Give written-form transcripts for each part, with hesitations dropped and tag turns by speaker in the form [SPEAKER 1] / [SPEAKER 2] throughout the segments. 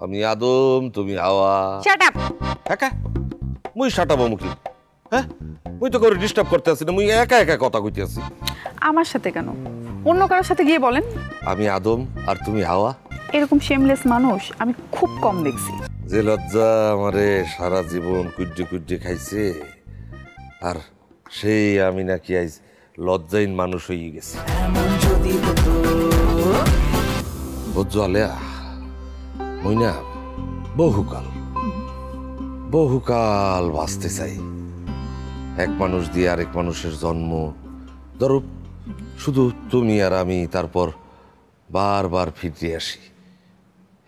[SPEAKER 1] আমি আদম, তুমি হাওয়া।
[SPEAKER 2] Shut up.
[SPEAKER 1] একা মুই শাট আপ মুখি? হ্যাঁ, মুই তো করে ডিস্টার্ব করতে আসি না, মুই একা একা কথা কইতে আছি।
[SPEAKER 2] আমার সাথে কেন, অন্য কারোর সাথে গিয়ে বলেন।
[SPEAKER 1] আমি আদম আর তুমি হাওয়া।
[SPEAKER 2] এরকম শেমলেস মানুষ আমি খুব কম দেখছি।
[SPEAKER 1] যে লজ্জা আমারে সারা জীবন কুজ্জে কুজ্জে খাইছে, আর সেই আমি নাকি আজ লজ্জাহীন মানুষ হয়ে গেছি। বুঝছো আলেয়া, মুই না বহুকাল বহুকাল বাঁচতে চাই। এক মানুষ দিয়ে আরেক মানুষের জন্ম, ধরো শুধু তুমি আর আমি, তারপর বারবার ফিরে আসি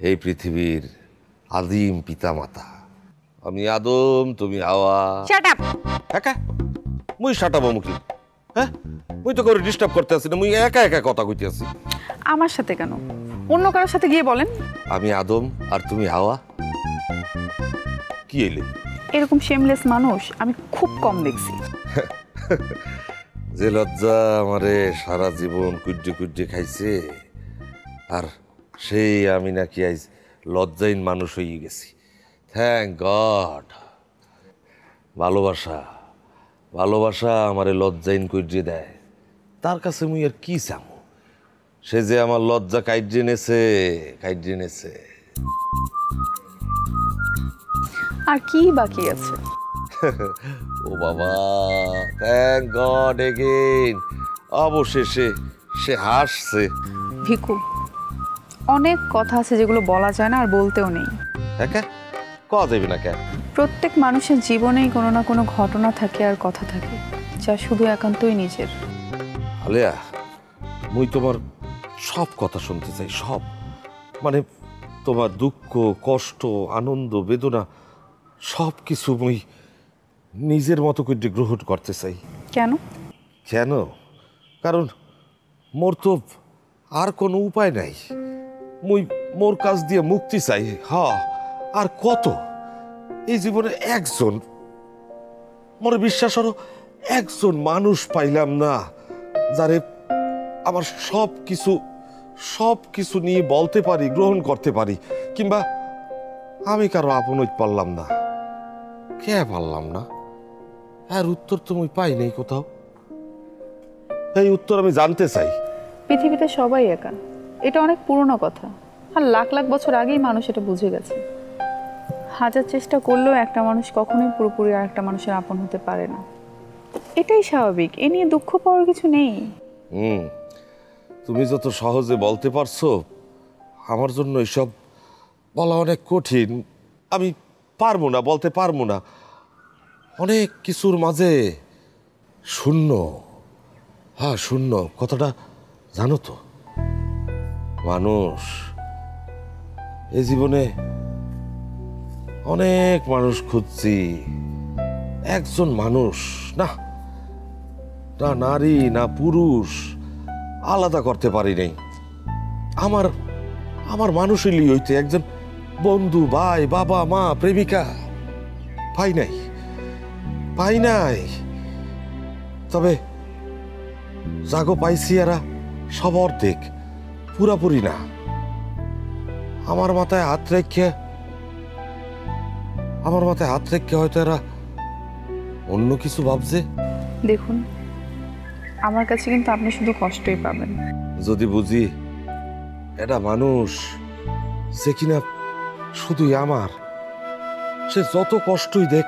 [SPEAKER 1] এই পৃথিবীর আদিম পিতামাতা। আমি আদম, তুমি হাওয়া।
[SPEAKER 2] Shut up.
[SPEAKER 1] একা মুই শাট আপ মুখি? হ্যাঁ, মুই তো করে ডিস্টার্ব করতে আসি না, মুই একা একা কথা কইতে আছি।
[SPEAKER 2] আমার সাথে কেন, অন্য কারোর সাথে গিয়ে বলেন।
[SPEAKER 1] আমি আদম আর তুমি হাওয়া। কি এলে?
[SPEAKER 2] এরকম শেমলেস মানুষ আমি খুব কম দেখছি।
[SPEAKER 1] যে লজ্জা আমারে সারা জীবন কুজ্জে কুজ্জে খাইছে, আর সেই আমি নাকি আজ লজ্জাহীন মানুষ হয়ে গেছি। Thank god. ভালোবাসা ভালোবাসা আমারে লজ্জাহীন কুজ্জে দেয়। তার কাছে মুই আর কি চামু? সে যে আমার লজ্জা কাইজে নেছে।
[SPEAKER 2] আর কি বাকি আছে?
[SPEAKER 1] ও বাবা, থ্যাংক গড এগেইন। অবশেষে সে হাসছে।
[SPEAKER 2] ভিকু, অনেক কথা আছে যেগুলো বলা যায় না আর বলতেও নেই।
[SPEAKER 1] হ্যাঁ, কওয়া যাবে না কেন?
[SPEAKER 2] প্রত্যেক মানুষের জীবনেই কোনো না কোনো ঘটনা থাকে আর কথা থাকে, যা শুধু একান্তই নিজের।
[SPEAKER 1] আলেয়া, মুই তোমার সব কথা শুনতে চাই, সব। মানে তোমার দুঃখ, কষ্ট, আনন্দ, বেদনা সব কিছু মুই নিজের মতো করে গ্রহণ করতে চাই।
[SPEAKER 2] কেন?
[SPEAKER 1] কেন? কারণ মোর তো আর কোনো উপায় নাই। মুই মোর কাছ দিয়ে মুক্তি চাই। আর কত? এই জীবনে একজন, মোর বিশ্বাস হলো একজন মানুষ পাইলাম না যারে আমার সব কিছু নিয়ে বলতে পারি, গ্রহণ করতে পারি। কিংবা আমি কারো আপন হইতে পারলাম না। কে পারলাম না? আর উত্তর তো মুই পাই নাই কোথাও। এই উত্তর আমি জানতে চাই।
[SPEAKER 2] পৃথিবীতে সবাই একা, এটা অনেক পুরনো কথা, আর লাখ লাখ বছর আগেই মানুষ এটা বুঝে গেছে। হাজার চেষ্টা করলেও একটা মানুষ কখনোই পুরোপুরি আর একটা মানুষের আপন হতে পারে না। এটাই স্বাভাবিক, এ নিয়ে দুঃখ পাওয়ার কিছু নেই।
[SPEAKER 1] তুমি যত সহজে বলতে পারছো, আমার জন্য এসব বলা অনেক কঠিন। আমি পারবো না, বলতে পারবো না। অনেক কিছুর মাঝে শূন্য। শূন্য কথাটা জানো তো? মানুষ এই জীবনে অনেক মানুষ খুঁজছি, একজন মানুষ না, না নারী না পুরুষ আলাদা করতে পারি নাই। আমার মানুষই হইতে একজন বন্ধু, ভাই, বাবা, মা, প্রেমিকা পাই নাই। তবে জাগো পাইছি এরা সব অর্ধেক, পুরাপুরি না। আমার মাথায় হাত রেখে হয়তো এরা অন্য কিছু ভাবছে।
[SPEAKER 2] দেখুন, আমার কাছে কিন্তু আপনি শুধু কষ্টই পাবেন।
[SPEAKER 1] যদি বুঝি এটা মানুষ, সে কিনা শুধুই আমার, সে যত কষ্টই দেখ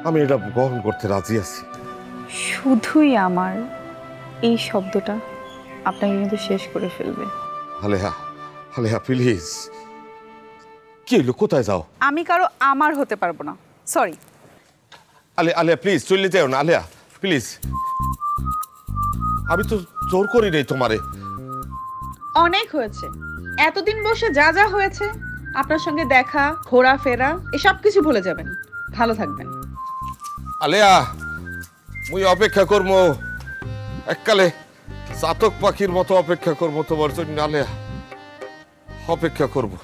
[SPEAKER 1] আমি এটা গ্রহণ করতে রাজি আছি।
[SPEAKER 2] শুধুই আমার এই শব্দটা আপনাকে কিন্তু শেষ করে ফেলবে।
[SPEAKER 1] আলেহা প্লিজ। কি হইলো? কোথায় যাও?
[SPEAKER 2] আমি কারো আমার হতে পারবো না, সরি।
[SPEAKER 1] আলেহা প্লিজ চলে যাও না। আলেহা প্লিজ, আমি তো জোর করি নাই তোমারে।
[SPEAKER 3] অনেক হয়েছে, এতদিন বসে যা যা হয়েছে, আপনার সঙ্গে দেখা, ঘোরাফেরা, এসব কিছু ভুলে যাবেন। ভালো থাকবেন।
[SPEAKER 1] আলেহা, মুই অপেক্ষা করবো, এককালে চাতক পাখির মতো অপেক্ষা করবো তোমার জন্য। আলেহা, অপেক্ষা করবো।